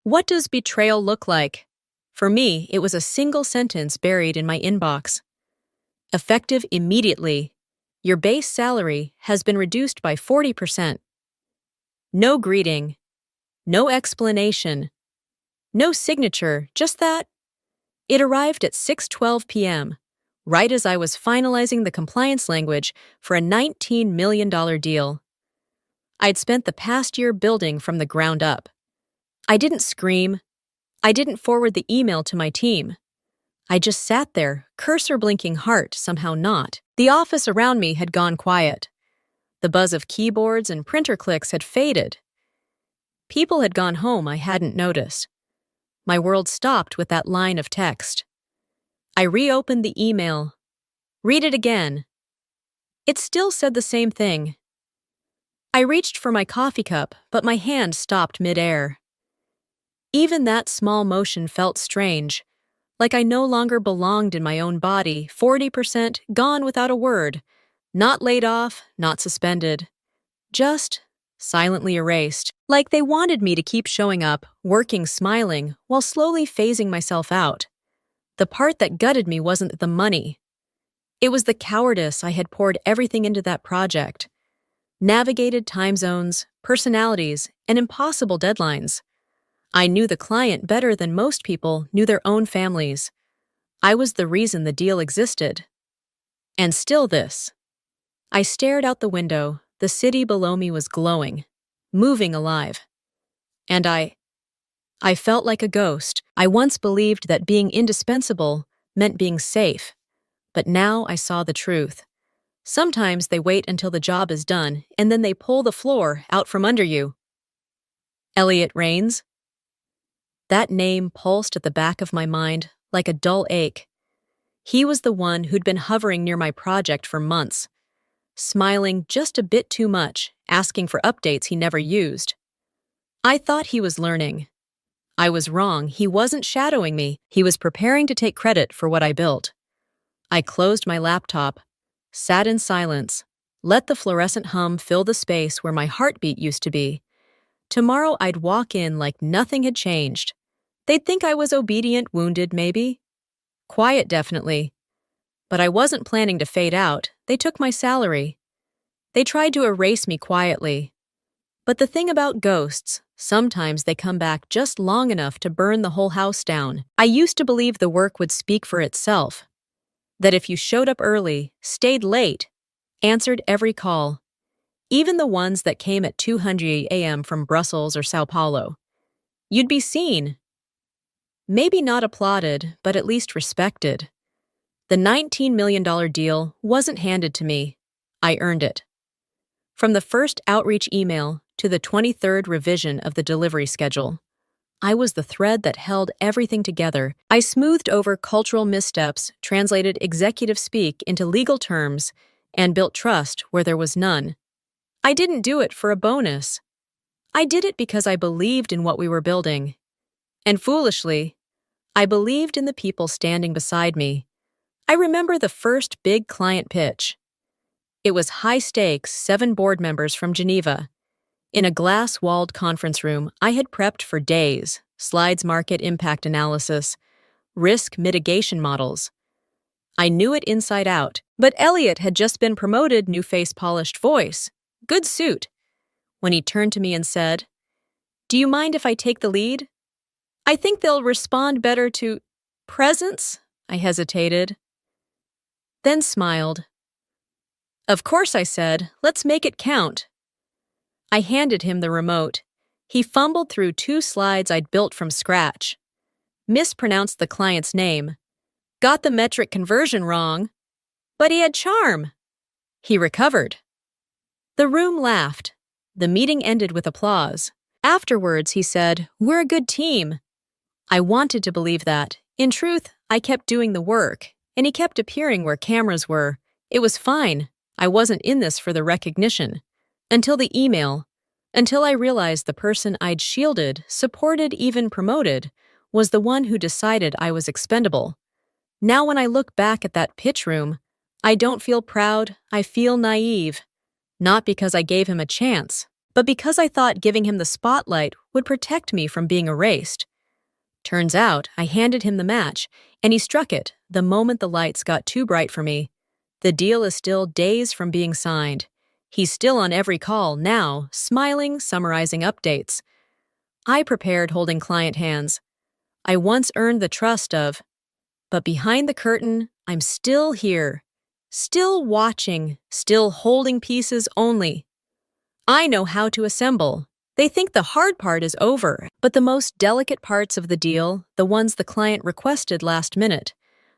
What does betrayal look like? For me, it was a single sentence buried in my inbox. Effective immediately. Your base salary has been reduced by 40%. No greeting. No explanation. No signature, just that. It arrived at 6:12 p.m., right as I was finalizing the compliance language for a $19 million deal. I'd spent the past year building from the ground up. I didn't scream. I didn't forward the email to my team. I just sat there, cursor blinking heart somehow not. The office around me had gone quiet. The buzz of keyboards and printer clicks had faded. People had gone home I hadn't noticed. My world stopped with that line of text. I reopened the email. Read it again. It still said the same thing. I reached for my coffee cup, but my hand stopped midair. Even that small motion felt strange, like I no longer belonged in my own body, 40% gone without a word, not laid off, not suspended, just silently erased, like they wanted me to keep showing up, working, smiling, while slowly phasing myself out. The part that gutted me wasn't the money. It was the cowardice I had poured everything into that project. Navigated time zones, personalities, and impossible deadlines. I knew the client better than most people knew their own families. I was the reason the deal existed. And still this. I stared out the window. The city below me was glowing, moving alive. And I felt like a ghost. I once believed that being indispensable meant being safe. But now I saw the truth. Sometimes they wait until the job is done, and then they pull the floor out from under you. Elliot Rains? That name pulsed at the back of my mind like a dull ache. He was the one who'd been hovering near my project for months, smiling just a bit too much, asking for updates he never used. I thought he was learning. I was wrong. He wasn't shadowing me. He was preparing to take credit for what I built. I closed my laptop, sat in silence, let the fluorescent hum fill the space where my heartbeat used to be. Tomorrow I'd walk in like nothing had changed. They'd think I was obedient, wounded, maybe. Quiet, definitely. But I wasn't planning to fade out. They took my salary. They tried to erase me quietly. But the thing about ghosts, sometimes they come back just long enough to burn the whole house down. I used to believe the work would speak for itself. That if you showed up early, stayed late, answered every call, even the ones that came at 2:00 a.m. from Brussels or Sao Paulo, you'd be seen. Maybe not applauded, but at least respected. The $19 million deal wasn't handed to me. I earned it. From the first outreach email to the 23rd revision of the delivery schedule, I was the thread that held everything together. I smoothed over cultural missteps, translated executive speak into legal terms, and built trust where there was none. I didn't do it for a bonus. I did it because I believed in what we were building. And foolishly, I believed in the people standing beside me. I remember the first big client pitch. It was high stakes, 7 board members from Geneva. In a glass-walled conference room, I had prepped for days, slides, market impact analysis, risk mitigation models. I knew it inside out, but Elliot had just been promoted, new face, polished voice. Good suit. When he turned to me and said, "Do you mind if I take the lead? I think they'll respond better to presence." I hesitated, then smiled. "Of course," I said. "Let's make it count." I handed him the remote. He fumbled through 2 slides I'd built from scratch, mispronounced the client's name, got the metric conversion wrong, but he had charm. He recovered. The room laughed. The meeting ended with applause. Afterwards, he said, "We're a good team." I wanted to believe that. In truth, I kept doing the work, and he kept appearing where cameras were. It was fine. I wasn't in this for the recognition. Until the email. Until I realized the person I'd shielded, supported, even promoted, was the one who decided I was expendable. Now when I look back at that pitch room, I don't feel proud, I feel naive. Not because I gave him a chance, but because I thought giving him the spotlight would protect me from being erased. Turns out I handed him the match, and he struck it the moment the lights got too bright for me. The deal is still days from being signed. He's still on every call now, smiling, summarizing updates. I prepared holding client hands. I once earned the trust of, but behind the curtain, I'm still here, still watching, still holding pieces only. I know how to assemble. They think the hard part is over, but the most delicate parts of the deal, the ones the client requested last minute,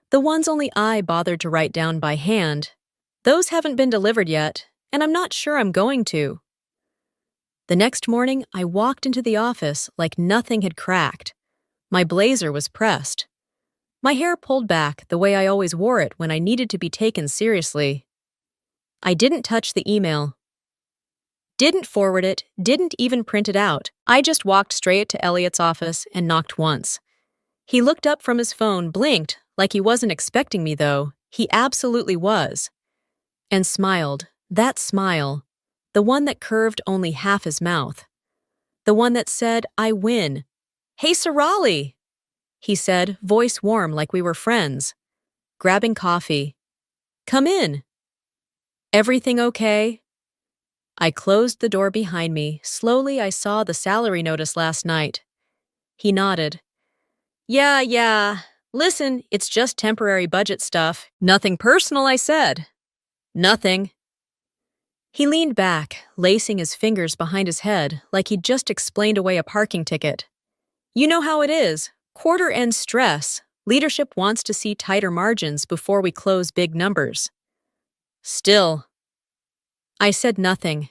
the ones only I bothered to write down by hand, those haven't been delivered yet, and I'm not sure I'm going to. The next morning, I walked into the office like nothing had cracked. My blazer was pressed. My hair pulled back the way I always wore it when I needed to be taken seriously. I didn't touch the email. Didn't forward it, didn't even print it out. I just walked straight to Elliot's office and knocked once. He looked up from his phone, blinked, like he wasn't expecting me though. He absolutely was. And smiled, that smile, the one that curved only half his mouth. The one that said, I win. Hey, Sarali, he said, voice warm like we were friends. Grabbing coffee. Come in. Everything okay? I closed the door behind me. Slowly I saw the salary notice last night. He nodded. Yeah. Listen, it's just temporary budget stuff. Nothing personal, I said. Nothing. He leaned back, lacing his fingers behind his head like he'd just explained away a parking ticket. You know how it is. Quarter-end stress. Leadership wants to see tighter margins before we close big numbers. Still. I said nothing.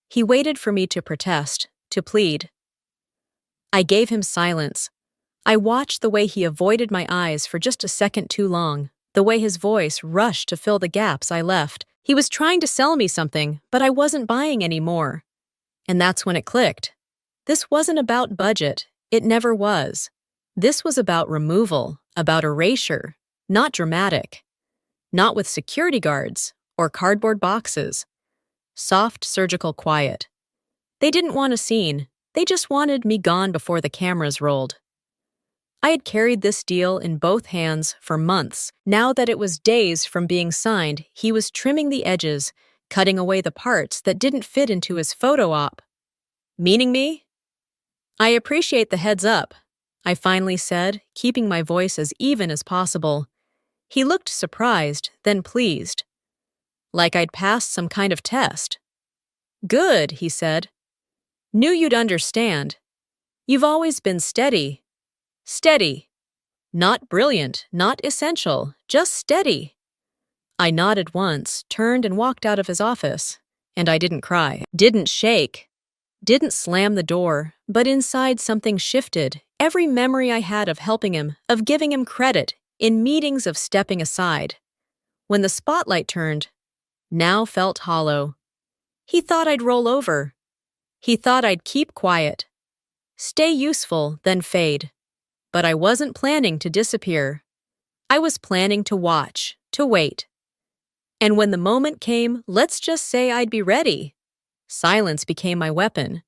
He waited for me to protest, to plead. I gave him silence. I watched the way he avoided my eyes for just a second too long, the way his voice rushed to fill the gaps I left. He was trying to sell me something, but I wasn't buying any more. And that's when it clicked. This wasn't about budget. It never was. This was about removal, about erasure, not dramatic. Not with security guards or cardboard boxes. Soft surgical quiet. They didn't want a scene. They just wanted me gone before the cameras rolled. I had carried this deal in both hands for months. Now that it was days from being signed, he was trimming the edges, cutting away the parts that didn't fit into his photo op. Meaning me? I appreciate the heads up, I finally said, keeping my voice as even as possible. He looked surprised, then pleased. Like I'd passed some kind of test. Good, he said. Knew you'd understand. You've always been steady. Steady. Not brilliant, not essential, just steady. I nodded once, turned and walked out of his office. And I didn't cry, didn't shake, didn't slam the door, but inside something shifted. Every memory I had of helping him, of giving him credit, in meetings of stepping aside. When the spotlight turned, now felt hollow. He thought I'd roll over. He thought I'd keep quiet. Stay useful, then fade. But I wasn't planning to disappear. I was planning to watch, to wait. And when the moment came, let's just say I'd be ready. Silence became my weapon.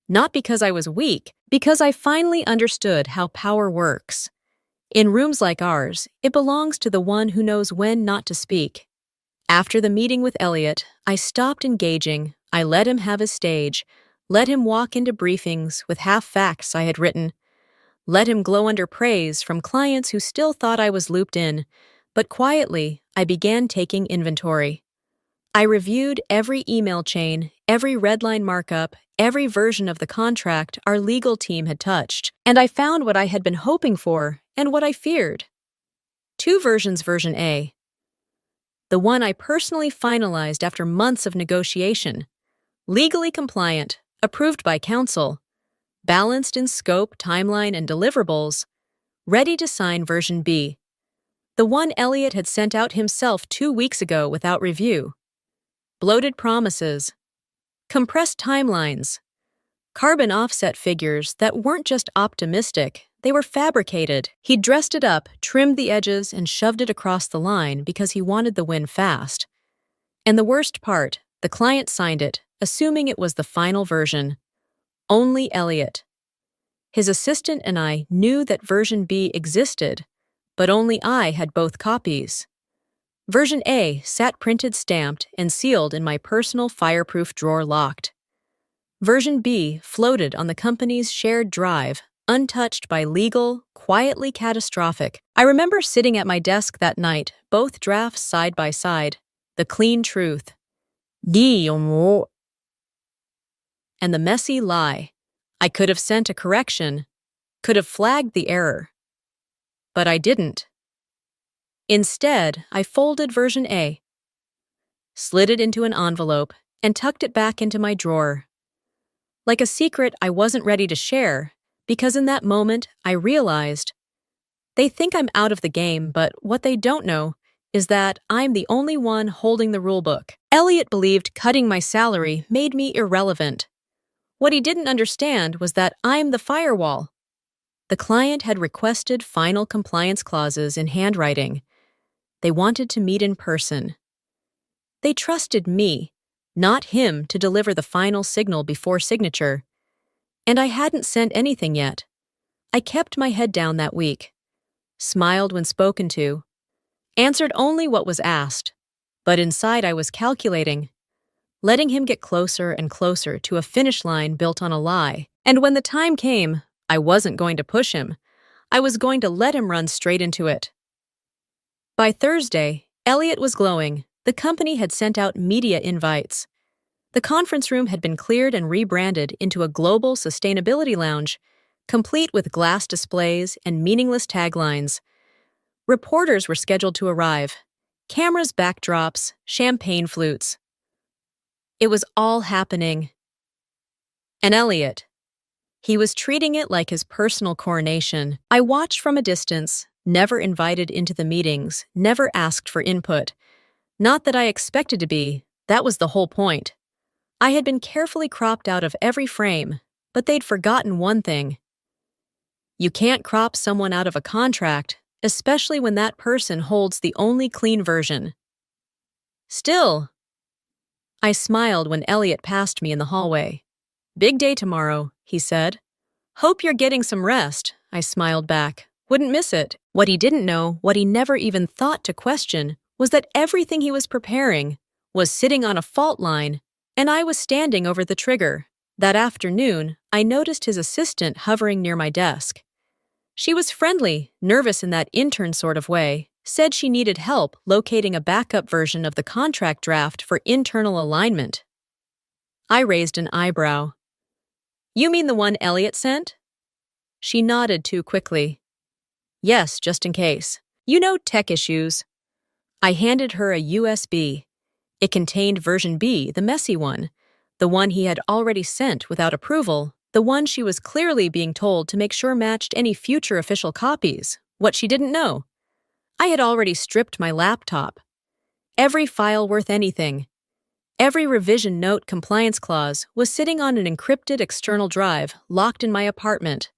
Not because I was weak, because I finally understood how power works. In rooms like ours, it belongs to the one who knows when not to speak. After the meeting with Elliot, I stopped engaging. I let him have his stage, let him walk into briefings with half-facts I had written, let him glow under praise from clients who still thought I was looped in, but quietly, I began taking inventory. I reviewed every email chain, every redline markup, every version of the contract our legal team had touched, and I found what I had been hoping for and what I feared. 2 versions. Version A. The one I personally finalized after months of negotiation. Legally compliant, approved by counsel, balanced in scope, timeline, and deliverables, ready to sign. Version B. The one Elliot had sent out himself 2 weeks ago without review. Bloated promises, compressed timelines, carbon offset figures that weren't just optimistic, they were fabricated. He dressed it up, trimmed the edges, and shoved it across the line because he wanted the win fast. And the worst part, the client signed it, assuming it was the final version. Only Elliot. His assistant and I knew that version B existed, but only I had both copies. Version A sat printed, stamped, and sealed in my personal fireproof drawer locked. Version B floated on the company's shared drive, untouched by legal, quietly catastrophic. I remember sitting at my desk that night, both drafts side by side, the clean truth. And the messy lie. I could have sent a correction, could have flagged the error. But I didn't. Instead, I folded version A, slid it into an envelope, and tucked it back into my drawer. Like a secret I wasn't ready to share, because in that moment I realized they think I'm out of the game, but what they don't know is that I'm the only one holding the rulebook. Elliot believed cutting my salary made me irrelevant. What he didn't understand was that I'm the firewall. The client had requested final compliance clauses in handwriting. They wanted to meet in person. They trusted me, not him, to deliver the final signal before signature. And I hadn't sent anything yet. I kept my head down that week, smiled when spoken to, answered only what was asked, but inside I was calculating, letting him get closer and closer to a finish line built on a lie. And when the time came, I wasn't going to push him. I was going to let him run straight into it. By Thursday, Elliot was glowing. The company had sent out media invites. The conference room had been cleared and rebranded into a global sustainability lounge, complete with glass displays and meaningless taglines. Reporters were scheduled to arrive. Cameras, backdrops, champagne flutes. It was all happening. And Elliot, he was treating it like his personal coronation. I watched from a distance, never invited into the meetings, never asked for input. Not that I expected to be, that was the whole point. I had been carefully cropped out of every frame, but they'd forgotten one thing. You can't crop someone out of a contract, especially when that person holds the only clean version. Still, I smiled when Elliot passed me in the hallway. "Big day tomorrow," he said. "Hope you're getting some rest," I smiled back. Wouldn't miss it. What he didn't know, what he never even thought to question, was that everything he was preparing was sitting on a fault line, and I was standing over the trigger. That afternoon, I noticed his assistant hovering near my desk. She was friendly, nervous in that intern sort of way, said she needed help locating a backup version of the contract draft for internal alignment. I raised an eyebrow. "You mean the one Elliot sent?" She nodded too quickly. "Yes, just in case. You know, tech issues." I handed her a USB. It contained version B, the messy one, the one he had already sent without approval, the one she was clearly being told to make sure matched any future official copies. What she didn't know. I had already stripped my laptop. Every file worth anything. Every revision note compliance clause was sitting on an encrypted external drive locked in my apartment.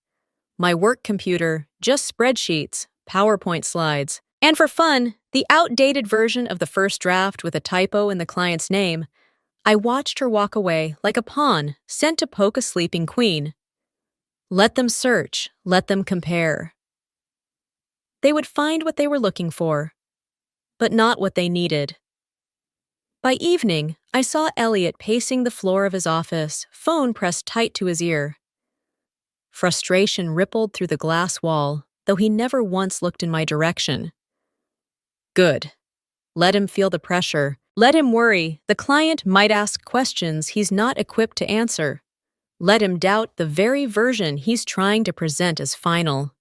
My work computer, just spreadsheets, PowerPoint slides, and for fun, the outdated version of the first draft with a typo in the client's name. I watched her walk away like a pawn sent to poke a sleeping queen. Let them search, let them compare. They would find what they were looking for, but not what they needed. By evening, I saw Elliot pacing the floor of his office, phone pressed tight to his ear. Frustration rippled through the glass wall, though he never once looked in my direction. Good. Let him feel the pressure. Let him worry. The client might ask questions he's not equipped to answer. Let him doubt the very version he's trying to present as final.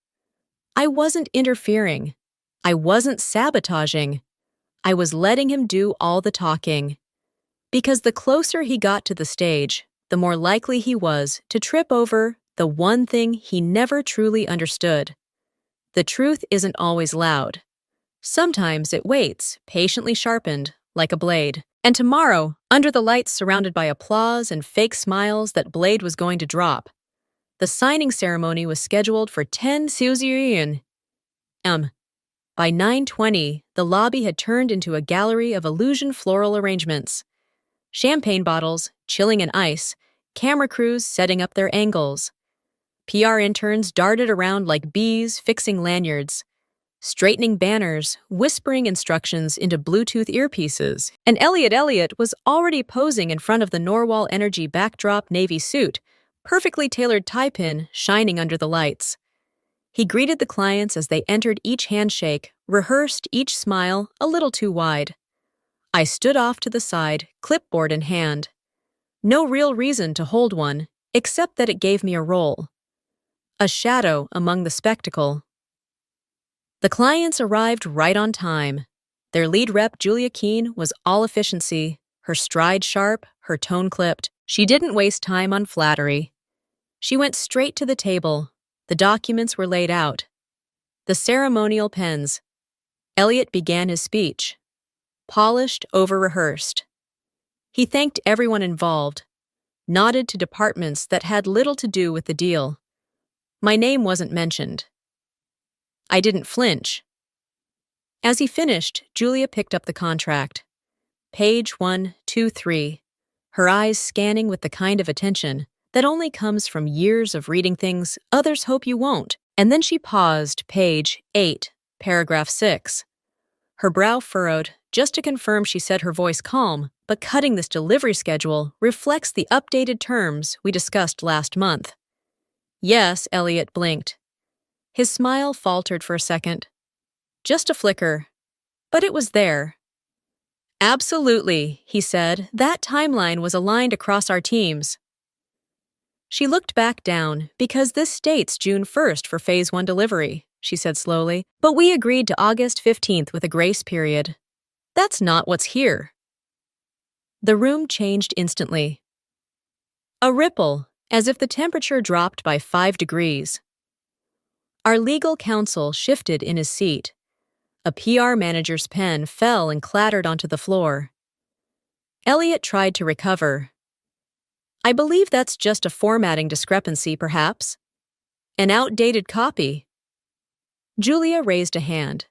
I wasn't interfering. I wasn't sabotaging. I was letting him do all the talking. Because the closer he got to the stage, the more likely he was to trip over the one thing he never truly understood. The truth isn't always loud. Sometimes it waits, patiently sharpened, like a blade. And tomorrow, under the lights surrounded by applause and fake smiles that Blade was going to drop, the signing ceremony was scheduled for 10 a.m. By 9:20, the lobby had turned into a gallery of illusion floral arrangements. Champagne bottles, chilling and ice, camera crews setting up their angles. PR interns darted around like bees fixing lanyards, straightening banners, whispering instructions into Bluetooth earpieces. And Elliot was already posing in front of the Norwal Energy backdrop navy suit, perfectly tailored tie pin shining under the lights. He greeted the clients as they entered each handshake, rehearsed each smile a little too wide. I stood off to the side, clipboard in hand. No real reason to hold one, except that it gave me a role. A shadow among the spectacle. The clients arrived right on time. Their lead rep, Julia Keene, was all efficiency, her stride sharp, her tone clipped. She didn't waste time on flattery. She went straight to the table. The documents were laid out. The ceremonial pens. Elliot began his speech. Polished, over-rehearsed. He thanked everyone involved, nodded to departments that had little to do with the deal. My name wasn't mentioned. I didn't flinch. As he finished, Julia picked up the contract. Page 123, her eyes scanning with the kind of attention that only comes from years of reading things others hope you won't. And then she paused, page 8, paragraph 6. Her brow furrowed, just to confirm she said her voice calm, but cutting this delivery schedule reflects the updated terms we discussed last month. Yes, Elliot blinked. His smile faltered for a second. Just a flicker. But it was there. Absolutely, he said. That timeline was aligned across our teams. She looked back down, because this states June 1st for Phase 1 delivery, she said slowly, but we agreed to August 15th with a grace period. That's not what's here. The room changed instantly. A ripple, as if the temperature dropped by 5 degrees. Our legal counsel shifted in his seat. A PR manager's pen fell and clattered onto the floor. Elliot tried to recover. I believe that's just a formatting discrepancy, perhaps. An outdated copy. Julia raised a hand.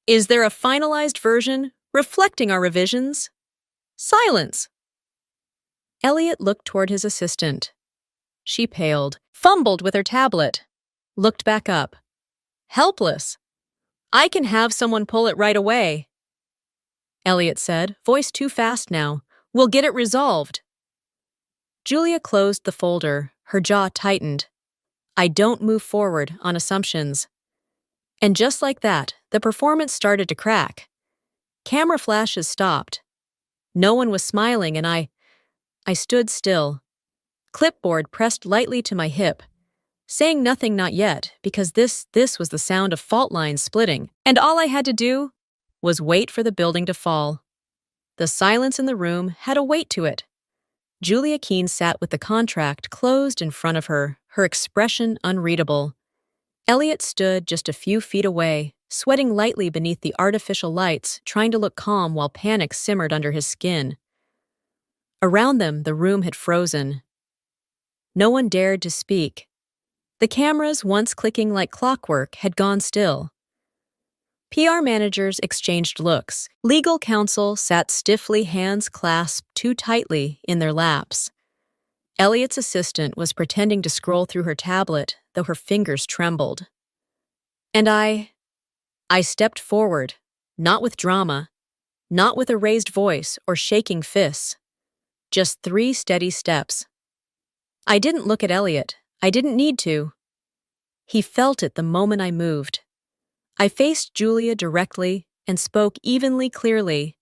Is there a finalized version reflecting our revisions? Silence. Elliot looked toward his assistant. She paled, fumbled with her tablet, looked back up. Helpless. I can have someone pull it right away. Elliot said, voice too fast now. We'll get it resolved. Julia closed the folder, her jaw tightened. I don't move forward on assumptions. And just like that, the performance started to crack. Camera flashes stopped. No one was smiling and I stood still. Clipboard pressed lightly to my hip, saying nothing not yet because this was the sound of fault lines splitting, and all I had to do was wait for the building to fall. The silence in the room had a weight to it. Julia Keene sat with the contract closed in front of her, her expression unreadable. Elliot stood just a few feet away, sweating lightly beneath the artificial lights, trying to look calm while panic simmered under his skin. Around them, the room had frozen. No one dared to speak. The cameras, once clicking like clockwork, had gone still. PR managers exchanged looks. Legal counsel sat stiffly, hands clasped too tightly in their laps. Elliot's assistant was pretending to scroll through her tablet, though her fingers trembled. And I stepped forward, not with drama, not with a raised voice or shaking fists. Just 3 steady steps. I didn't look at Elliot. I didn't need to. He felt it the moment I moved. I faced Julia directly and spoke evenly clearly,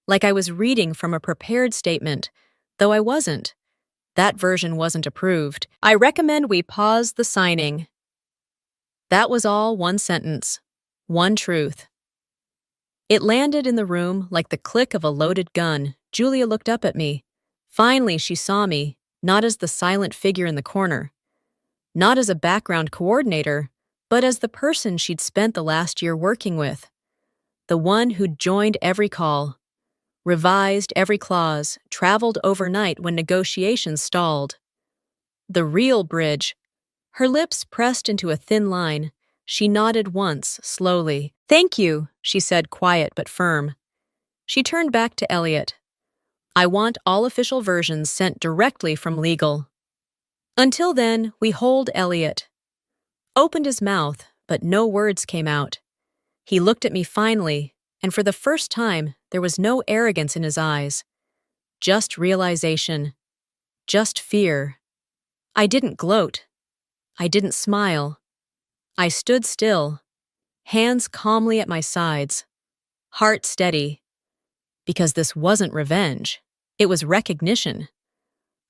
like I was reading from a prepared statement, though I wasn't. That version wasn't approved. I recommend we pause the signing. That was all one sentence, one truth. It landed in the room like the click of a loaded gun. Julia looked up at me. Finally, she saw me, not as the silent figure in the corner, not as a background coordinator, but as the person she'd spent the last year working with, the one who'd joined every call, revised every clause, traveled overnight when negotiations stalled. The real bridge. Her lips pressed into a thin line. She nodded once, slowly. Thank you, she said, quiet but firm. She turned back to Elliot. I want all official versions sent directly from legal. Until then, we hold Elliot. Opened his mouth, but no words came out. He looked at me finally, and for the first time, there was no arrogance in his eyes. Just realization. Just fear. I didn't gloat. I didn't smile. I stood still, hands calmly at my sides, heart steady. Because this wasn't revenge. It was recognition.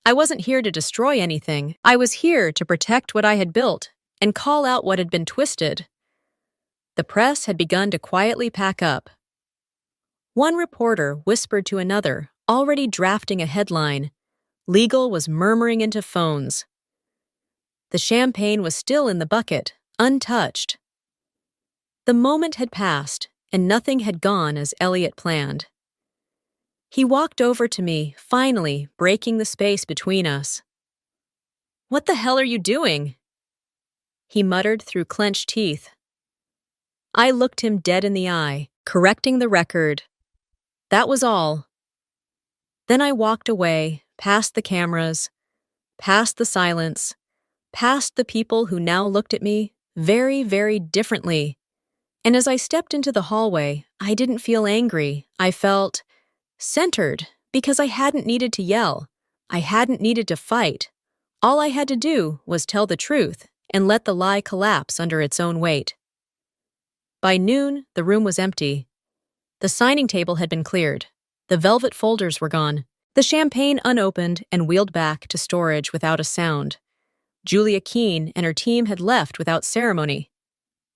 I wasn't here to destroy anything. I was here to protect what I had built and call out what had been twisted. The press had begun to quietly pack up. One reporter whispered to another, already drafting a headline. Legal was murmuring into phones. The champagne was still in the bucket, untouched. The moment had passed, and nothing had gone as Elliot planned. He walked over to me, finally breaking the space between us. "What the hell are you doing?" he muttered through clenched teeth. I looked him dead in the eye, correcting the record. That was all. Then I walked away, past the cameras, past the silence, past the people who now looked at me very, very differently. And as I stepped into the hallway, I didn't feel angry. I felt centered because I hadn't needed to yell. I hadn't needed to fight. All I had to do was tell the truth and let the lie collapse under its own weight. By noon, the room was empty. The signing table had been cleared. The velvet folders were gone. The champagne unopened and wheeled back to storage without a sound. Julia Keene and her team had left without ceremony.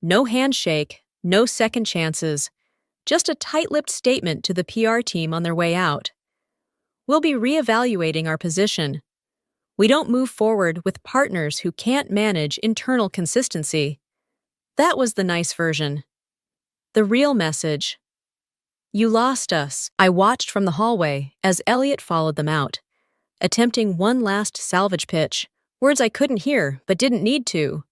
No handshake, no second chances, just a tight-lipped statement to the PR team on their way out. We'll be reevaluating our position. We don't move forward with partners who can't manage internal consistency. That was the nice version. The real message. You lost us. I watched from the hallway as Elliot followed them out, attempting one last salvage pitch, words I couldn't hear but didn't need to.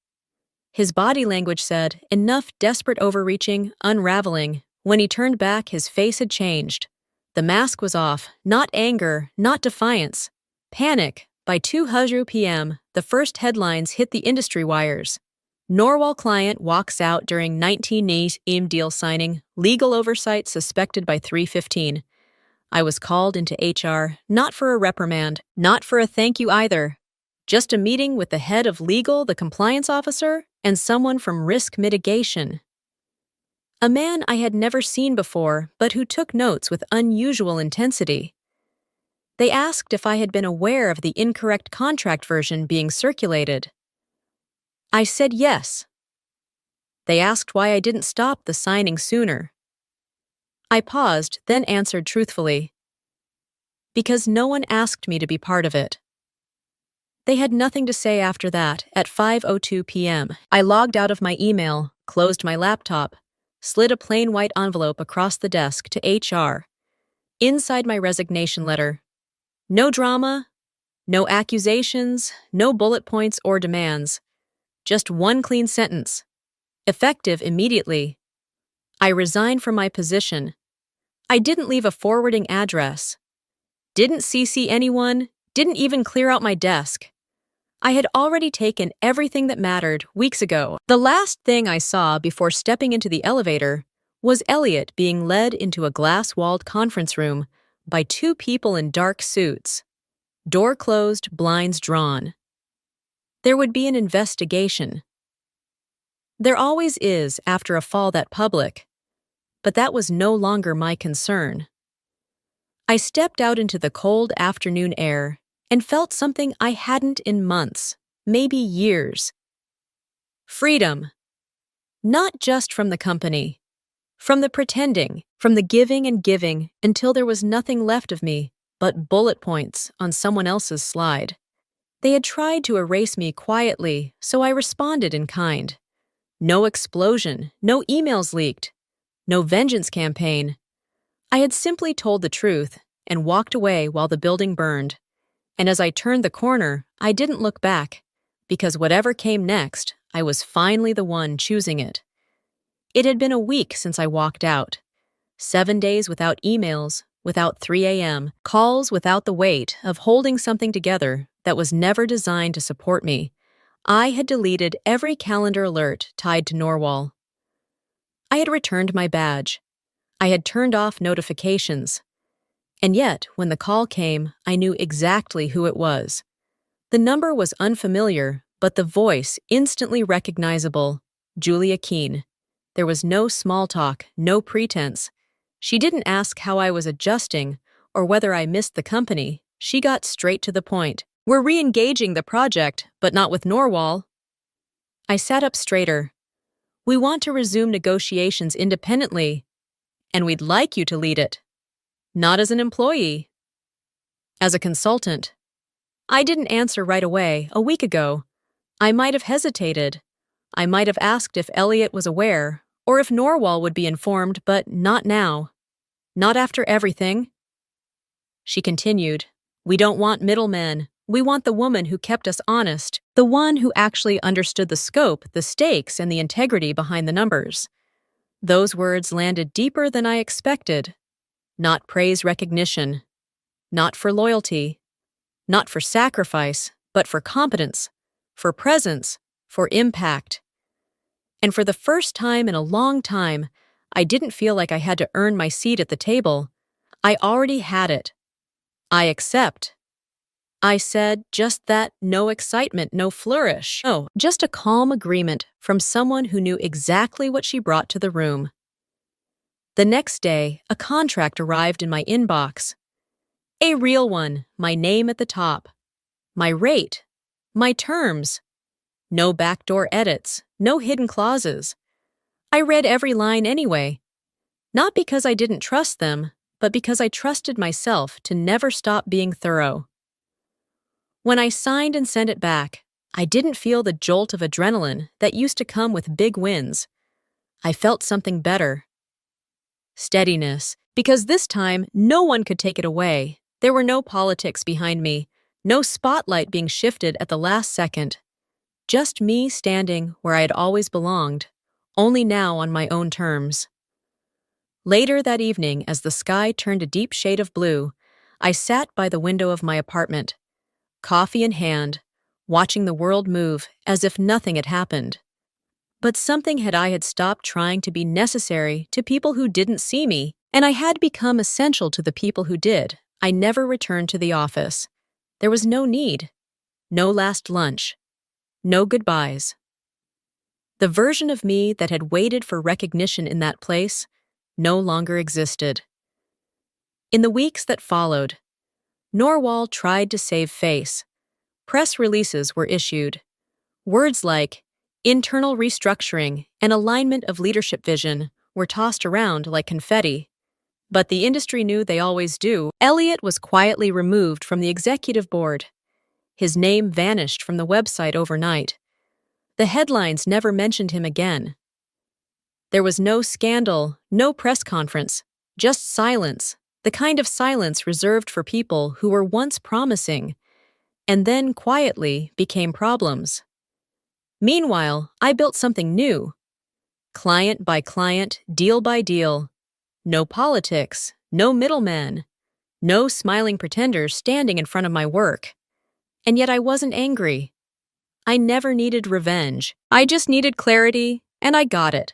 His body language said, enough desperate overreaching, unraveling. When he turned back, his face had changed. The mask was off, not anger, not defiance. Panic. By 2:00 p.m., the first headlines hit the industry wires. Norwal client walks out during 19 deal signing, legal oversight suspected by 3:15. I was called into HR, not for a reprimand, not for a thank you either. Just a meeting with the head of legal, the compliance officer, and someone from risk mitigation. A man I had never seen before, but who took notes with unusual intensity. They asked if I had been aware of the incorrect contract version being circulated. I said yes. They asked why I didn't stop the signing sooner. I paused, then answered truthfully. Because no one asked me to be part of it. They had nothing to say after that. At 5:02 p.m., I logged out of my email, closed my laptop, slid a plain white envelope across the desk to HR. Inside my resignation letter. No drama, no accusations, no bullet points or demands. Just one clean sentence. Effective immediately. I resigned from my position. I didn't leave a forwarding address. Didn't CC anyone, didn't even clear out my desk. I had already taken everything that mattered weeks ago. The last thing I saw before stepping into the elevator was Elliot being led into a glass-walled conference room by two people in dark suits. Door closed, blinds drawn. There would be an investigation. There always is after a fall that public, but that was no longer my concern. I stepped out into the cold afternoon air and felt something I hadn't in months, maybe years. Freedom. Not just from the company, from the pretending, from the giving and giving until there was nothing left of me but bullet points on someone else's slide. They had tried to erase me quietly, so I responded in kind. No explosion, no emails leaked, no vengeance campaign. I had simply told the truth and walked away while the building burned. And as I turned the corner, I didn't look back, because whatever came next, I was finally the one choosing it. It had been a week since I walked out. 7 days without emails, without 3 a.m., calls without the weight of holding something together that was never designed to support me. I had deleted every calendar alert tied to Norwal. I had returned my badge. I had turned off notifications. And yet, when the call came, I knew exactly who it was. The number was unfamiliar, but the voice instantly recognizable. Julia Keene. There was no small talk, no pretense. She didn't ask how I was adjusting or whether I missed the company. She got straight to the point. We're re-engaging the project, but not with Norwal. I sat up straighter. We want to resume negotiations independently, and we'd like you to lead it. Not as an employee. As a consultant. I didn't answer right away a week ago. I might have hesitated. I might have asked if Elliot was aware, or if Norwal would be informed, but not now. Not after everything. She continued, We don't want middlemen. We want the woman who kept us honest, the one who actually understood the scope, the stakes, and the integrity behind the numbers. Those words landed deeper than I expected. Not praise recognition. Not for loyalty. Not for sacrifice, but for competence, for presence, for impact. And for the first time in a long time, I didn't feel like I had to earn my seat at the table. I already had it. I accept. I said just that, no excitement, no flourish. No, just a calm agreement from someone who knew exactly what she brought to the room. The next day, a contract arrived in my inbox. A real one, my name at the top. My rate. My terms. No backdoor edits, no hidden clauses. I read every line anyway. Not because I didn't trust them, but because I trusted myself to never stop being thorough. When I signed and sent it back, I didn't feel the jolt of adrenaline that used to come with big wins. I felt something better. Steadiness, because this time no one could take it away. There were no politics behind me, no spotlight being shifted at the last second. Just me standing where I had always belonged, only now on my own terms. Later that evening, as the sky turned a deep shade of blue, I sat by the window of my apartment, coffee in hand, watching the world move as if nothing had happened. But something I had stopped trying to be necessary to people who didn't see me, and I had become essential to the people who did. I never returned to the office. There was no need. No last lunch. No goodbyes. The version of me that had waited for recognition in that place no longer existed. In the weeks that followed, Norwal tried to save face. Press releases were issued. Words like internal restructuring and alignment of leadership vision were tossed around like confetti. But the industry knew they always do. Elliot was quietly removed from the executive board. His name vanished from the website overnight. The headlines never mentioned him again. There was no scandal, no press conference, just silence, the kind of silence reserved for people who were once promising and then quietly became problems. Meanwhile, I built something new. Client by client, deal by deal. No politics, no middlemen, no smiling pretenders standing in front of my work. And yet I wasn't angry. I never needed revenge. I just needed clarity, and I got it.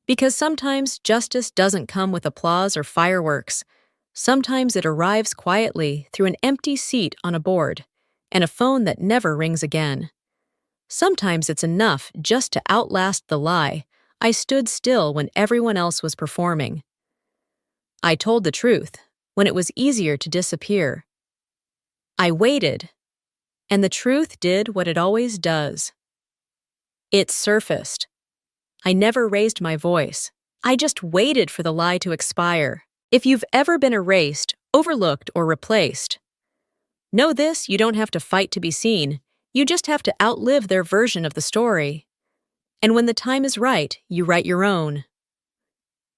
Because sometimes justice doesn't come with applause or fireworks. Sometimes it arrives quietly through an empty seat on a board and a phone that never rings again. Sometimes it's enough just to outlast the lie. I stood still when everyone else was performing. I told the truth when it was easier to disappear. I waited, and the truth did what it always does. It surfaced. I never raised my voice. I just waited for the lie to expire. If you've ever been erased, overlooked, or replaced, know this: you don't have to fight to be seen. You just have to outlive their version of the story. And when the time is right, you write your own.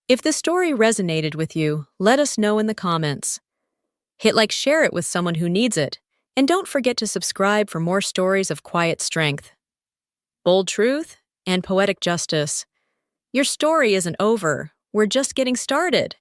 If the story resonated with you, let us know in the comments. Hit like, share it with someone who needs it, and don't forget to subscribe for more stories of quiet strength, bold truth, and poetic justice. Your story isn't over. We're just getting started.